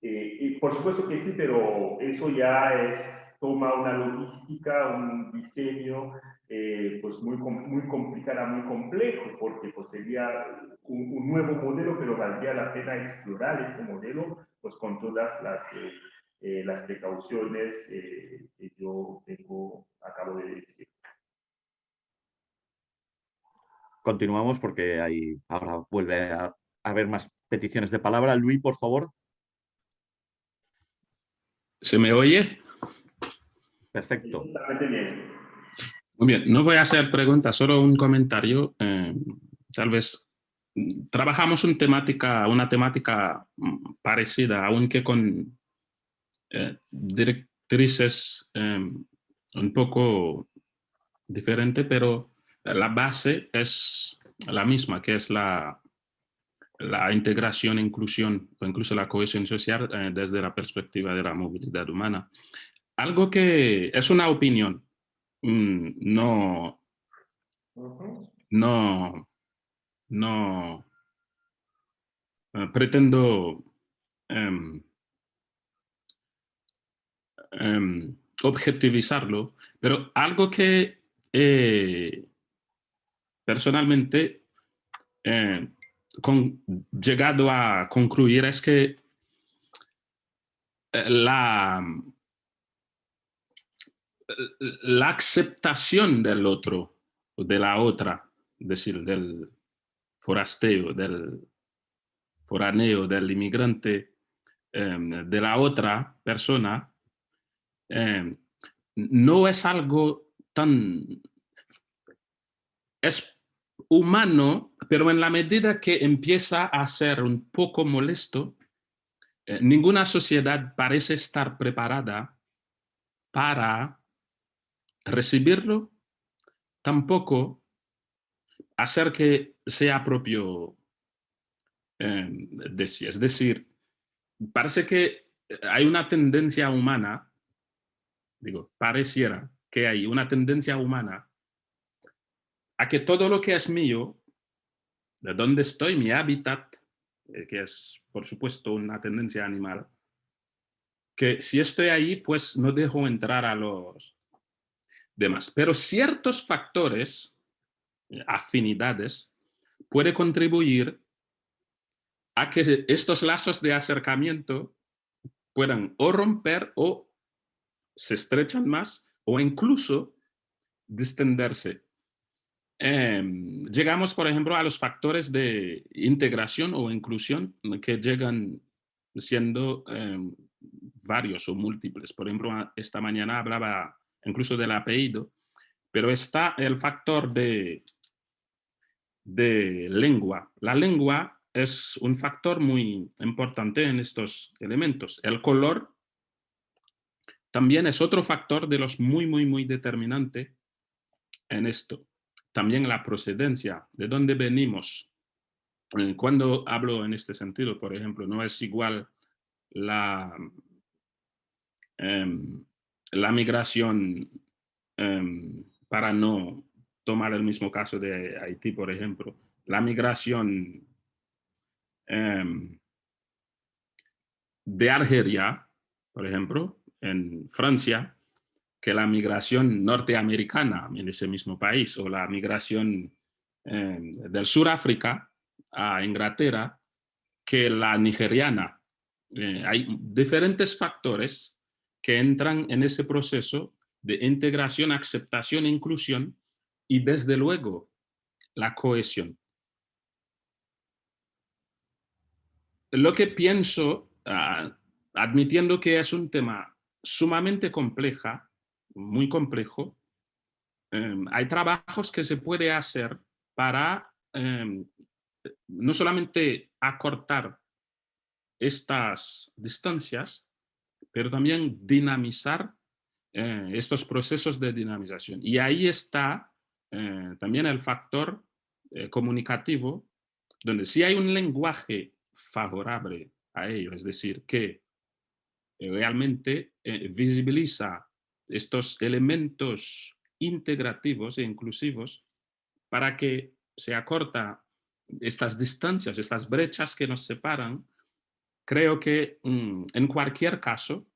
Y por supuesto que sí, pero eso ya toma una logística, un diseño pues muy complicado, muy complejo, porque pues sería un nuevo modelo, pero valdría la pena explorar este modelo pues con todas las precauciones que yo acabo de decir. Continuamos porque ahora vuelve a haber más peticiones de palabra. Luis, por favor. ¿Se me oye? Perfecto. Bien. Muy bien, no voy a hacer preguntas, solo un comentario. Tal vez trabajamos una temática parecida, aunque con directrices un poco diferentes, pero la base es la misma, que es la integración, inclusión o incluso la cohesión social desde la perspectiva de la movilidad humana. Algo que es una opinión, no pretendo objetivizarlo, pero algo que personalmente llegado a concluir es que la aceptación del otro, de la otra, es decir, del forasteo, del foráneo, del inmigrante, de la otra persona, no es algo tan... Es humano, pero en la medida que empieza a ser un poco molesto, ninguna sociedad parece estar preparada para recibirlo, tampoco hacer que sea propio de sí. Es decir, parece que hay una tendencia humana, pareciera que hay una tendencia humana a que todo lo que es mío, de donde estoy, mi hábitat, que es, por supuesto, una tendencia animal, que si estoy ahí, pues no dejo entrar a los demás. Pero ciertos factores, afinidades, pueden contribuir a que estos lazos de acercamiento puedan o romper o se estrechan más o incluso distenderse. Llegamos, por ejemplo, a los factores de integración o inclusión que llegan siendo varios o múltiples. Por ejemplo, esta mañana hablaba incluso del apellido, pero está el factor de de lengua. La lengua es un factor muy importante en estos elementos. El color también es otro factor de los muy determinante en esto. También la procedencia, de dónde venimos. Cuando hablo en este sentido, por ejemplo, no es igual la migración, para no tomar el mismo caso de Haití, por ejemplo, la migración de Argelia, por ejemplo, en Francia, que la migración norteamericana en ese mismo país, o la migración del Sudáfrica a Inglaterra, que la nigeriana. Hay diferentes factores que entran en ese proceso de integración, aceptación e inclusión, y desde luego la cohesión. Lo que pienso, admitiendo que es un tema sumamente compleja, muy complejo, hay trabajos que se puede hacer para no solamente acortar estas distancias, pero también dinamizar estos procesos de dinamización. Y ahí está también el factor comunicativo, donde si hay un lenguaje favorable a ello, es decir, que realmente visibiliza estos elementos integrativos e inclusivos para que se acorta estas distancias, estas brechas que nos separan, creo que en cualquier caso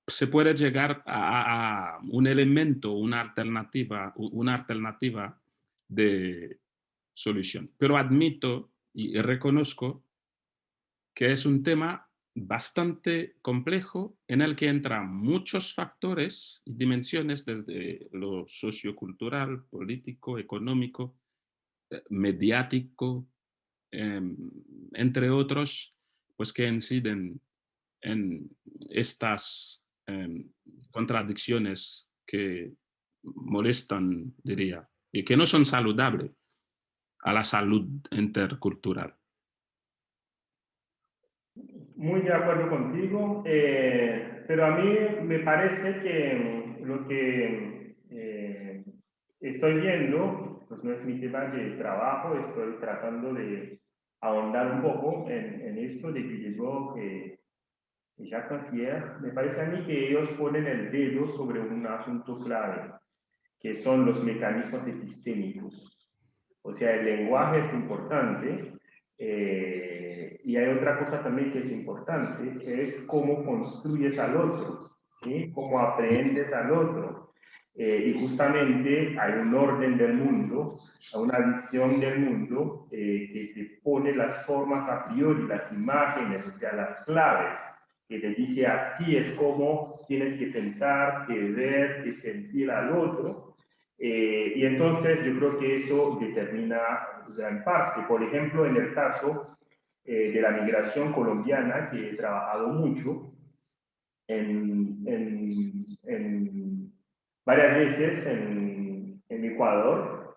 se puede llegar a un elemento, una alternativa de solución. Pero admito y reconozco que es un tema bastante complejo en el que entran muchos factores y dimensiones desde lo sociocultural, político, económico, mediático, entre otros, pues que inciden en estas contradicciones que molestan, diría, y que no son saludables a la salud intercultural. Muy de acuerdo contigo, pero a mí me parece que lo que estoy viendo, pues no es mi tema de trabajo, estoy tratando de ahondar un poco en esto de que llegó Jacques Rancière. Me parece a mí que ellos ponen el dedo sobre un asunto clave, que son los mecanismos epistémicos. O sea, el lenguaje es importante, y hay otra cosa también que es importante, que es cómo construyes al otro, ¿sí? Cómo aprendes al otro. Y justamente hay un orden del mundo, una visión del mundo que te pone las formas a priori, las imágenes, o sea, las claves, que te dice así es como tienes que pensar, que ver, que sentir al otro. Y entonces yo creo que eso determina gran parte. Por ejemplo, en el caso de la migración colombiana, que he trabajado mucho varias veces en Ecuador,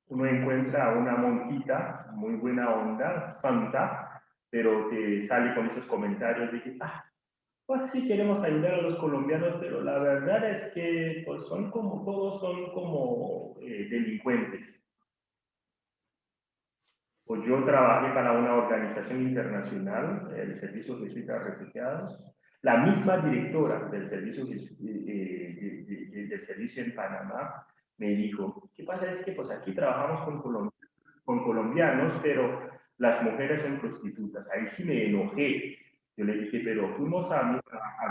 uno encuentra una monjita muy buena onda, santa, pero que sale con esos comentarios de que, pues sí queremos ayudar a los colombianos, pero la verdad es que pues, todos son como delincuentes. Pues yo trabajé para una organización internacional, el Servicio Jesuita de Refugiados. La misma directora del servicio en Panamá me dijo, ¿qué pasa? Es que pues aquí trabajamos con colombianos, pero las mujeres son prostitutas. Ahí sí me enojé. Yo le dije, pero fuimos a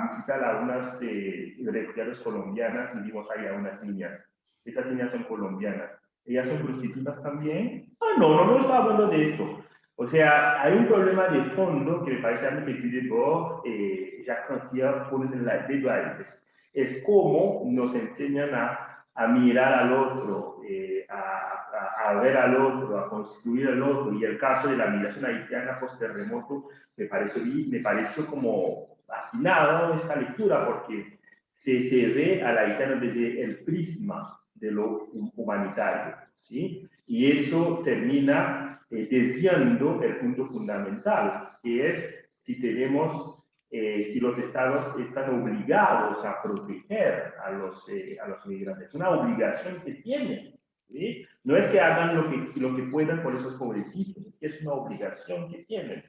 visitar a unas refugiadas colombianas y vimos ahí a unas niñas. Esas niñas son colombianas. ¿Ellas son prostitutas también? No estaba hablando de esto. O sea, hay un problema de fondo que me parece a mí que Pidebord, Jacques Rancière pone en la dedo ahí. Es cómo nos enseñan a mirar al otro, a ver al otro, a construir al otro. Y el caso de la migración haitiana post-terremoto me pareció como afinado esta lectura, porque se ve al haitiano desde el prisma lo humanitario, ¿sí? Y eso termina desviando el punto fundamental, que es si tenemos, si los estados están obligados a proteger a los migrantes. Es una obligación que tienen, ¿sí? No es que hagan lo que puedan por esos pobrecitos, es que es una obligación que tienen.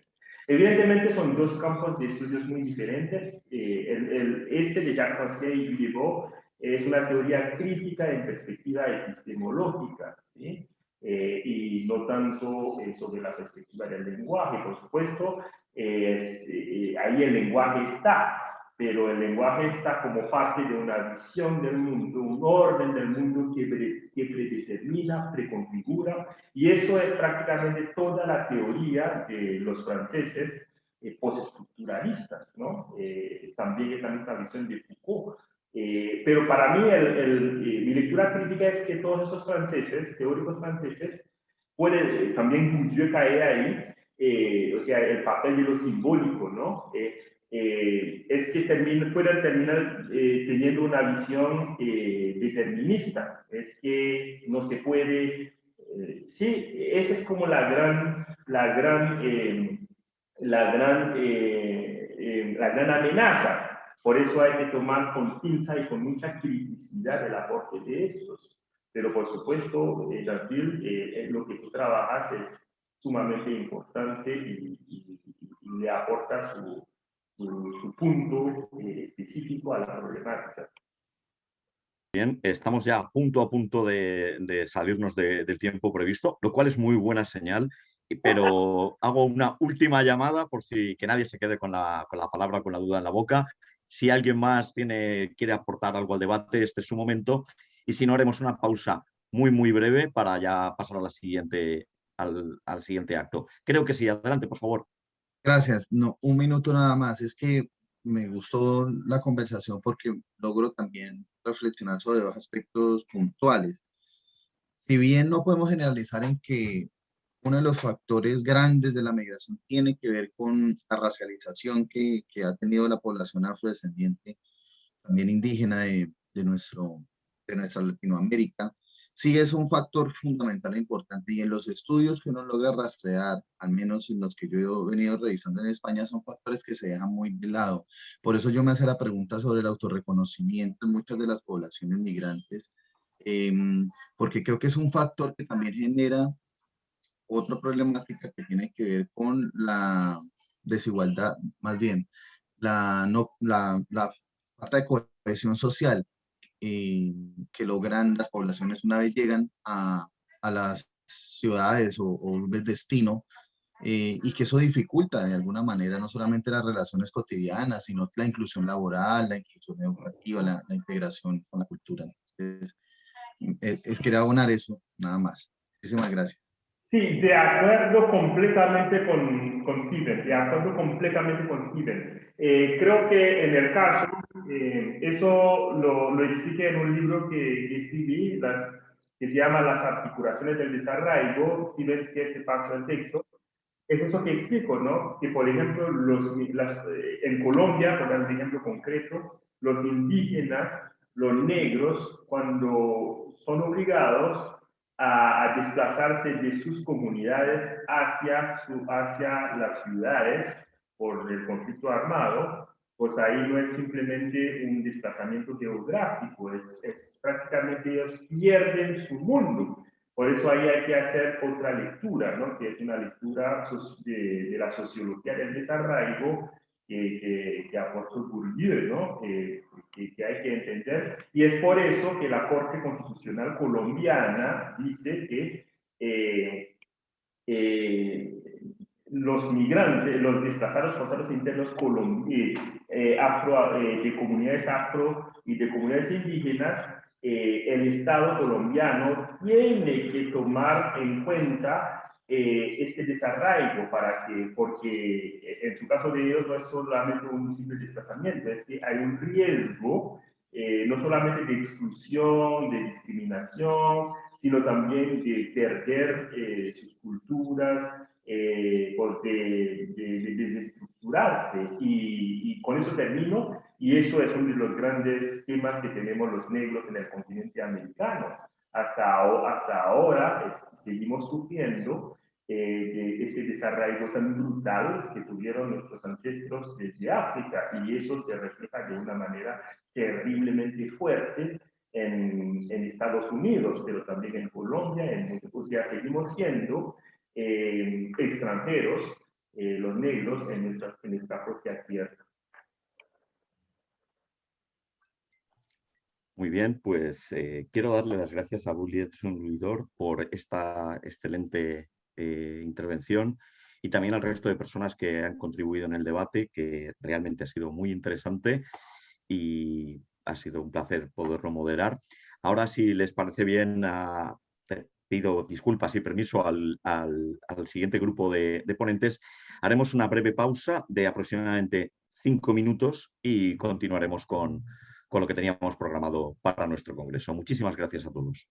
Evidentemente son dos campos de estudios muy diferentes. Este de Jacques Rancière y Guillebeau es una teoría crítica en perspectiva epistemológica, ¿sí? Y no tanto sobre la perspectiva del lenguaje, por supuesto. Ahí el lenguaje está, pero el lenguaje está como parte de una visión del mundo, un orden del mundo que predetermina, preconfigura, y eso es prácticamente toda la teoría de los franceses postestructuralistas, ¿no? También es la misma visión de Foucault. Pero para mí, mi lectura crítica es que todos esos franceses, teóricos franceses, pueden, también Bourdieu cae ahí, o sea, el papel de lo simbólico, ¿no? Es que pueden terminar teniendo una visión determinista, es que no se puede, sí, esa es como la gran amenaza. Por eso hay que tomar con pinza y con mucha criticidad el aporte de estos. Pero por supuesto, Jean-Pierre, lo que tú trabajas es sumamente importante y le aporta su punto específico a la problemática. Bien, estamos ya a punto de salirnos del tiempo previsto, lo cual es muy buena señal, pero hago una última llamada por si que nadie se quede con la palabra, con la duda en la boca. Si alguien más quiere aportar algo al debate, este es su momento, y si no, haremos una pausa muy breve para ya pasar a la al siguiente acto. Creo que sí, adelante, por favor. Gracias. No, un minuto nada más. Es que me gustó la conversación porque logro también reflexionar sobre los aspectos puntuales. Si bien no podemos generalizar en que uno de los factores grandes de la migración tiene que ver con la racialización que ha tenido la población afrodescendiente, también indígena de nuestra Latinoamérica, sí es un factor fundamental e importante. Y en los estudios que uno logra rastrear, al menos en los que yo he venido revisando en España, son factores que se dejan muy de lado. Por eso yo me hacía la pregunta sobre el autorreconocimiento en muchas de las poblaciones migrantes, porque creo que es un factor que también genera otra problemática que tiene que ver con la desigualdad, más bien, la falta de cohesión social que logran las poblaciones una vez llegan a las ciudades o un destino, y que eso dificulta de alguna manera no solamente las relaciones cotidianas, sino la inclusión laboral, la inclusión educativa, la integración con la cultura. Entonces, quería abonar eso, nada más. Muchísimas gracias. Sí, de acuerdo completamente con Steven, de acuerdo completamente con Steven. Creo que en el caso, eso lo expliqué en un libro que escribí, que se llama Las articulaciones del desarraigo. Steven, si te paso el texto. Es eso que explico, ¿no? Que, por ejemplo, en Colombia, por dar un ejemplo concreto, los indígenas, los negros, cuando son obligados a desplazarse de sus comunidades hacia las ciudades por el conflicto armado, pues ahí no es simplemente un desplazamiento geográfico, es prácticamente ellos pierden su mundo. Por eso ahí hay que hacer otra lectura, ¿no? Que es una lectura de la sociología del desarraigo que aportó Bourdieu, ¿no? Que hay que entender. Y es por eso que la Corte Constitucional colombiana dice que los migrantes, los desplazados forzados internos de comunidades afro y de comunidades indígenas, el Estado colombiano tiene que tomar en cuenta este desarraigo porque en su caso de ellos no es solamente un simple desplazamiento, es que hay un riesgo no solamente de exclusión, de discriminación, sino también de perder sus culturas, pues de estructurarse. Y con eso termino, y eso es uno de los grandes temas que tenemos los negros en el continente americano. Hasta ahora seguimos sufriendo ese desarraigo tan brutal que tuvieron nuestros ancestros desde África, y eso se refleja de una manera terriblemente fuerte en Estados Unidos, pero también en Colombia, o sea, seguimos siendo extranjeros, los negros, en nuestra propia tierra. Muy bien, pues quiero darle las gracias a Juliet Zunluidor por esta excelente intervención, y también al resto de personas que han contribuido en el debate, que realmente ha sido muy interesante y ha sido un placer poderlo moderar. Ahora, si les parece bien, pido disculpas y permiso al siguiente grupo de ponentes. Haremos una breve pausa de aproximadamente 5 minutos y continuaremos con lo que teníamos programado para nuestro congreso. Muchísimas gracias a todos.